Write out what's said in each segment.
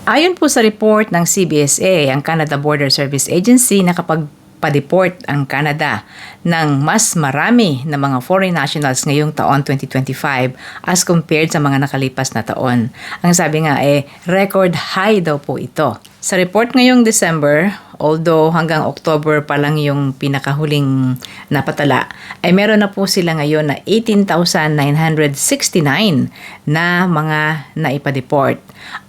Ayon po sa report ng CBSA, ang Canada Border Service Agency, nakapagpa-deport ang Canada ng mas marami na mga foreign nationals ngayong taon 2025 as compared sa mga nakalipas na taon. Ang sabi nga record high daw po ito. Sa report ngayong December, although hanggang October pa lang yung pinakahuling napatala, ay meron na po sila ngayon na 18,969 na mga naipa-deport.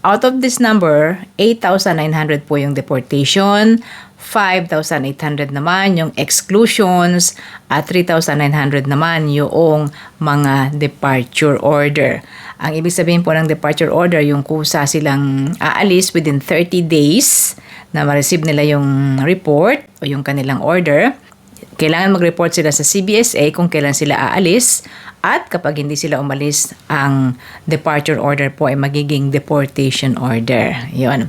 Out of this number, 8,900 po yung deportation, 5,800 naman yung exclusions, at 3,900 naman yung mga departure order. Ang ibig sabihin po ng departure order, yung kusa silang aalis within 30 days na ma-receive nila yung report o yung kanilang order. Kailangan mag-report sila sa CBSA kung kailan sila aalis, at kapag hindi sila umalis, ang departure order po ay magiging deportation order. Yun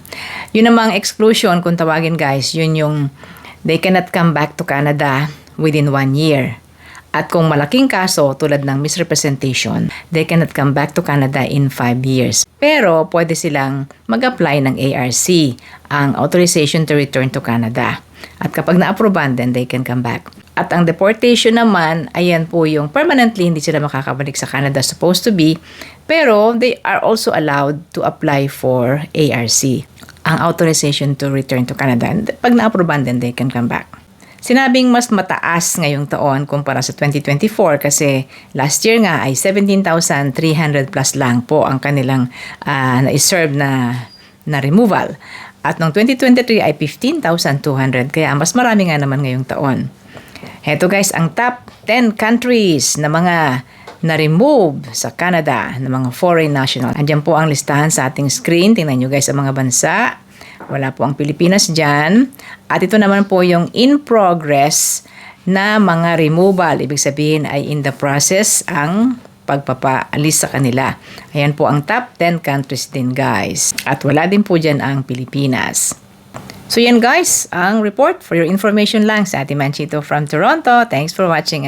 namang exclusion, kung tawagin guys, yun yung they cannot come back to Canada within 1 year. At kung malaking kaso tulad ng misrepresentation, they cannot come back to Canada in 5 years. Pero pwede silang mag-apply ng ARC, ang Authorization to Return to Canada. At kapag na-approvean, then they can come back. At ang deportation naman, ayan po yung permanently hindi sila makakabalik sa Canada supposed to be, pero they are also allowed to apply for ARC, ang Authorization to Return to Canada. And pag na-approvean, then they can come back. Sinabing mas mataas ngayong taon kumpara sa 2024 kasi last year nga ay 17,300 plus lang po ang kanilang na-serve na removal. At noong 2023 ay 15,200, kaya mas marami nga naman ngayong taon. Heto guys, ang top 10 countries na mga na-remove sa Canada na mga foreign national. Andiyan po ang listahan sa ating screen. Tingnan nyo guys ang mga bansa. Wala po ang Pilipinas dyan. At ito naman po yung in progress na mga removal. Ibig sabihin ay in the process ang pagpapaalis sa kanila. Ayan po ang top 10 countries din guys. At wala din po dyan ang Pilipinas. So yan guys, ang report for your information lang sa Ate Manchito from Toronto. Thanks for watching.